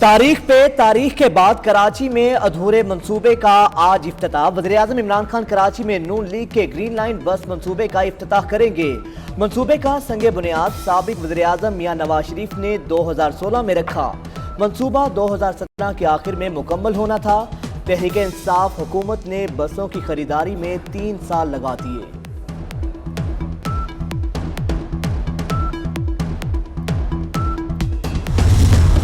तारीख पे तारीख के बाद कराची में अधूरे मंसूबे का आज इफ्तिताह। वज़ीर-ए-आज़म इमरान खान कराची में नून लीग के ग्रीन लाइन बस मंसूबे का इफ्तिताह करेंगे। मंसूबे का संगे बुनियाद साबिक वज़ीर-ए-आज़म मियां नवाज शरीफ ने 2016 में रखा। मंसूबा 2017 के आखिर में मुकम्मल होना था। तहरीक-ए-इंसाफ हुकूमत ने बसों की खरीदारी में 3 साल लगा दिए।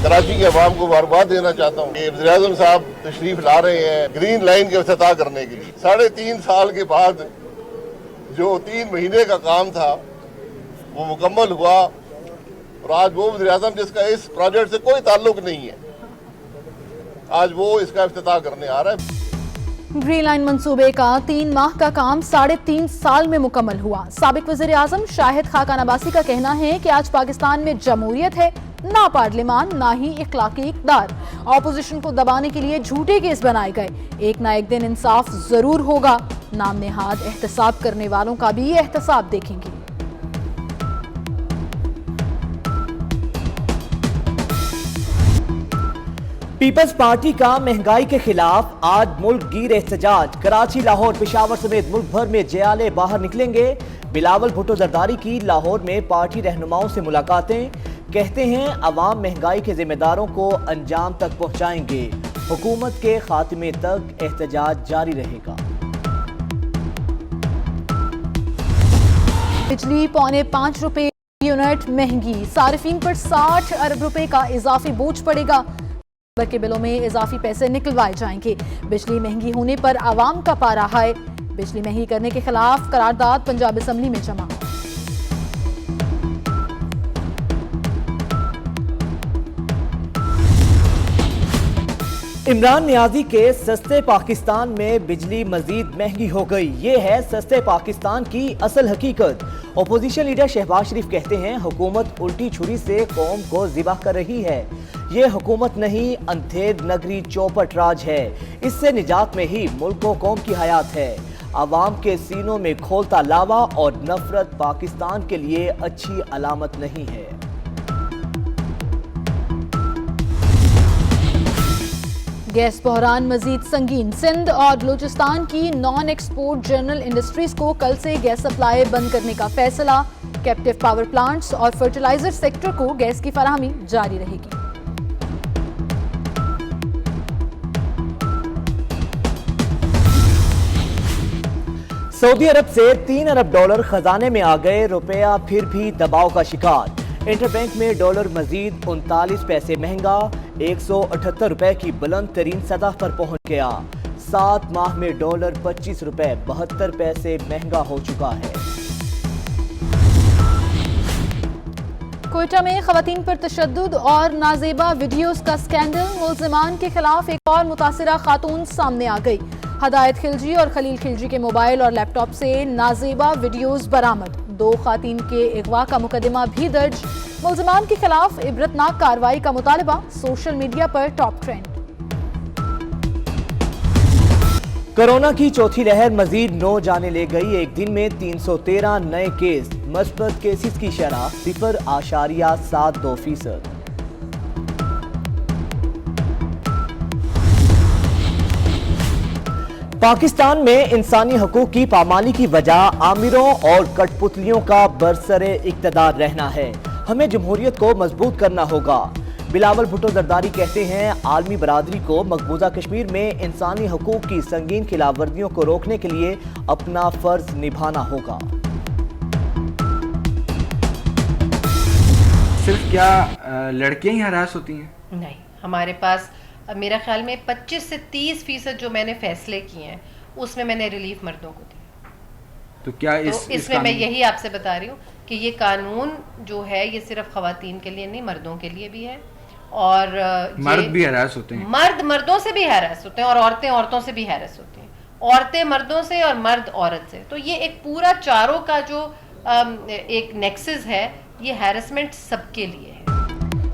कराची के अवाम को मुबारकबाद देना चाहता हूँ कि वज़ीर-ए-आज़म साहब तशरीफ ला रहे हैं ग्रीन लाइन के इफ्तिताह करने के लिए। 3.5 साल के बाद जो 3 महीने का काम था वो मुकम्मल हुआ और आज वो वज़ीर-ए-आज़म जिसका इस प्रोजेक्ट से कोई ताल्लुक नहीं है, आज वो इसका इफ्तिताह करने आ रहा है। ग्रीन लाइन मंसूबे का 3 माह का काम 3.5 साल में मुकम्मल हुआ। साबिक वज़ीर-ए-आज़म शाहिद खाकान अब्बासी का कहना है कि आज पाकिस्तान में जमहूरियत है, ना पार्लियामान ना ही इखलाकी इक़्तिदार। ऑपोजिशन को दबाने के लिए झूठे केस बनाए गए। एक ना एक दिन इंसाफ जरूर होगा। नाम नेहाद एहतसाब करने वालों का भी एहतसाब देखेंगे। पीपल्स पार्टी का महंगाई के खिलाफ आज मुल्क गिर एहतजाज। कराची, लाहौर, पेशावर समेत मुल्क भर में जयाले बाहर निकलेंगे। बिलावल भुट्टो जरदारी की लाहौर में पार्टी रहनुमाओं से मुलाकातें। कहते हैं अवाम महंगाई के जिम्मेदारों को अंजाम तक पहुंचाएंगे। हुकूमत के खात्मे तक एहतजाज जारी रहेगा। बिजली 4.25 रुपए यूनिट महंगी। सार्फिन पर 60 अरब रुपए का इजाफी बोझ पड़ेगा। के बिलों में इजाफी पैसे निकलवाए जाएंगे। बिजली महंगी होने पर आवाम का पारा हाय। बिजली महंगी करने के खिलाफ करारदाद पंजाब असेंबली में जमा। इमरान नियाजी के सस्ते पाकिस्तान में बिजली मजीद महंगी हो गई। ये है सस्ते पाकिस्तान की असल हकीकत। अपोजिशन लीडर शहबाज शरीफ कहते हैं हुकूमत उल्टी छुरी से कौम को ज़िबा कर रही है। ये हुकूमत नहीं, अंधेर नगरी चौपट राज है। इससे निजात में ही मुल्क व कौम की हयात है। आवाम के सीनों में खोलता लावा और नफरत पाकिस्तान के लिए अच्छी अलामत नहीं है। गैस बहरान मजीद संगीन। सिंध और बलूचिस्तान की नॉन एक्सपोर्ट जनरल इंडस्ट्रीज को कल से गैस सप्लाई बंद करने का फैसला। कैप्टिव पावर प्लांट्स और फर्टिलाइजर सेक्टर को गैस की फराहमी जारी रहेगी। सऊदी अरब से 3 अरब डॉलर खजाने में आ गए। रुपया फिर भी दबाव का शिकार। इंटरबैंक में डॉलर मजीद 39 पैसे महंगा 178 रुपए की बुलंद तरीन सतह पर पहुंच गया। 7 माह में डॉलर 25 रुपए 72 पैसे महंगा हो चुका है। कोयटा में खवातीन पर तशद्दुद और नाजेबा वीडियोस का स्कैंडल। मुल्जिमान के खिलाफ एक और मुतासिरा खातून सामने आ गई। हदायत खिलजी और खलील खिलजी के मोबाइल और लैपटॉप से नाजेबा वीडियोस बरामद। 2 खातून के अगवा का मुकदमा भी दर्ज। मुल्जिमान के खिलाफ इबरतनाक कार्रवाई का मुतालबा सोशल मीडिया पर टॉप ट्रेंड। कोरोना की चौथी लहर मजीद 9 जाने ले गई। एक दिन में 313 नए केस। मस्बत केसेस की शरह 0.72%। पाकिस्तान में इंसानी हकूक की पामाली की वजह आमिरों और कठपुतलियों का बरसरे इक्तदार रहना है। हमें जमहूरियत को मजबूत करना होगा। बिलावल भुट्टो जरदारी कहते हैं आलमी बरादरी को मकबूजा कश्मीर में इंसानी हकूक की संगीन खिलाफवर्जियों को रोकने के लिए अपना फर्ज निभाना होगा। सिर्फ क्या लड़कियां ही हरास होती हैं? नहीं, हमारे पास मेरा ख्याल में 25 से 30% जो मैंने फैसले किए हैं उसमें मैंने रिलीफ मर्दों को दी। तो क्या इसमें मैं यही आपसे बता रही हूँ कि ये कानून जो है ये सिर्फ खवातीन के लिए नहीं, मर्दों के लिए भी है। और मर्द भी हैरास होते हैं। मर्द मर्दों से भी हैरास होते हैं और औरतें औरतों से भी हैरास होती हैं। औरतें मर्दों से और मर्द औरत से। तो ये एक पूरा चारों का जो एक नेक्सस है, ये हैरेसमेंट सबके लिए है।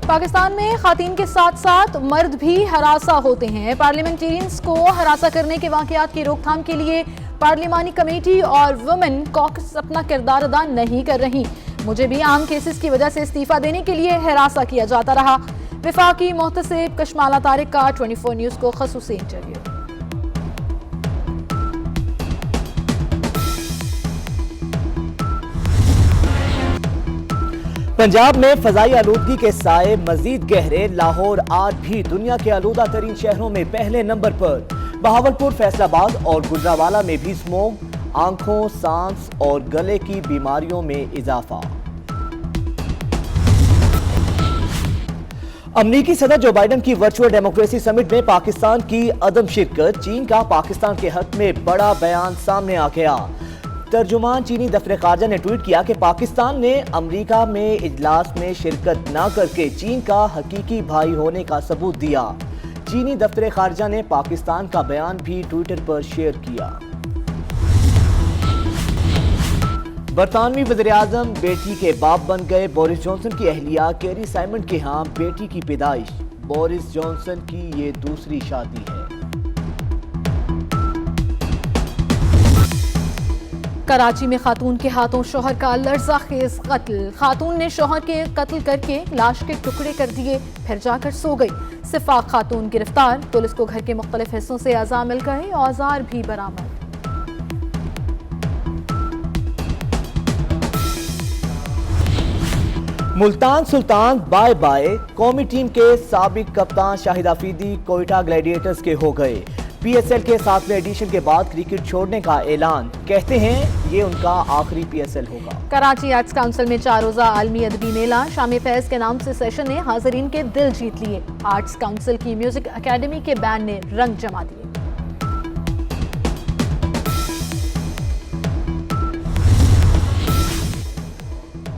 पाकिस्तान में खातीन के साथ साथ मर्द भी हरासा होते हैं। पार्लियामेंटेरियंस को हरासा करने के वाकयात की रोकथाम के लिए पार्लिमानी कमेटी और वुमेन कॉकस अपना किरदार अदा नहीं कर रही। मुझे भी आम केसेस की वजह से इस्तीफा देने के लिए हरासा किया जाता रहा। विफाकी मोहतसिब कशमाला तारिक का 24 न्यूज को खसूसी इंटरव्यू। पंजाब में फजाई आलूदगी के साए मजीद गहरे। लाहौर आज भी दुनिया के आलूदा तरीन शहरों में पहले नंबर पर। बहावलपुर, फैसलाबाद और गुजरावाला में भी स्मोक, आंखों, सांस और गले की बीमारियों में इजाफा। अमरीकी सदर जो बाइडन की वर्चुअल डेमोक्रेसी समिट में पाकिस्तान की अदम शिरकत। चीन का पाकिस्तान के हक में बड़ा बयान सामने आ गया। तर्जुमान चीनी दफ्तर खारजा ने ट्वीट किया कि पाकिस्तान ने अमरीका में इजलास में शिरकत न करके चीन का हकीकी भाई होने का सबूत दिया। चीनी दफ्तर खारजा ने पाकिस्तान का बयान भी ट्विटर पर शेयर किया। बरतानवी वज़ीर-ए-आज़म बेटी के बाप बन गए। बोरिस जॉनसन की अहलिया केरी साइमन के यहाँ बेटी की पैदाइश। बोरिस जॉनसन की ये दूसरी शादी है। कराची में खातून के हाथों शौहर का लर्ज़ाखेज कत्ल। खातून ने शौहर के कत्ल करके लाश के टुकड़े कर दिए, फिर जाकर सो गई। सिफाक खातून गिरफ्तार। पुलिस को घर के मुख्तलिफ हिस्सों से अज़ा मिल गए, औजार भी बरामद। Multan Sultan bye bye. कौमी टीम के साबिक कप्तान शाहिद आफरीदी कोयटा ग्लैडिएटर्स के हो गए। पीएसएल के 7वें एडिशन के बाद क्रिकेट छोड़ने का ऐलान। कहते हैं ये उनका आखिरी पीएसएल होगा। कराची आर्ट्स काउंसिल में 4 रोजा आलमी अदबी मेला। शामी फैज के नाम से सेशन ने हाजरीन के दिल जीत लिए। आर्ट्स काउंसिल की म्यूजिक एकेडमी के बैंड ने रंग जमा दिए।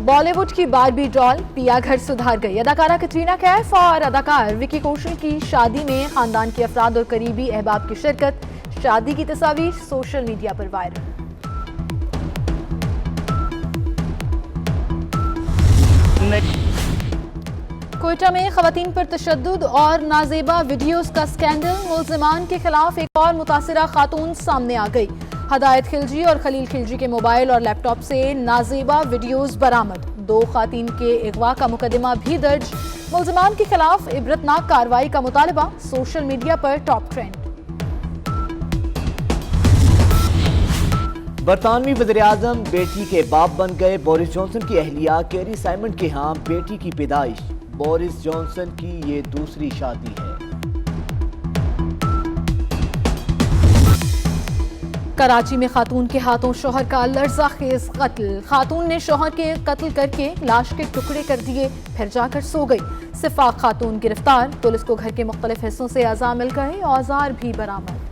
बॉलीवुड की बारबी डॉल पिया घर सुधार गई। अदाकारा कटरीना कैफ और अदाकार विकी कौशल की शादी में खानदान के अफराद और करीबी अहबाब की शिरकत। शादी की तस्वीर सोशल मीडिया पर वायरल। कोयटा में खवातीन पर तशद्दुद और नाजेबा वीडियोस का स्कैंडल। मुल्जिमान के खिलाफ एक और मुतासिरा खातून सामने आ गई। हदायत खिलजी और खलील खिलजी के मोबाइल और लैपटॉप से नाजेबा वीडियोस बरामद। 2 खातून के अगवा का मुकदमा भी दर्ज। मुल्जिमान के खिलाफ इबरतनाक कार्रवाई का मुतालबा। सोशल मीडिया पर टॉप ट्रेंड। बरतानवी वज़ीर-ए-आज़म बेटी के बाप बन गए। बोरिस जॉनसन की अहलिया केरी साइमन के यहाँ बेटी की पैदाइश। बोरिस जॉनसन की ये दूसरी शादी है। कराची में खातून के हाथों शौहर का लर्ज़ाखेज कत्ल। खातून ने शौहर के कत्ल करके लाश के टुकड़े कर दिए, फिर जाकर सो गई। सिफाक खातून गिरफ्तार। पुलिस को घर के मुख्तलिफ हिस्सों से अज़ा मिल गए, औजार भी बरामद।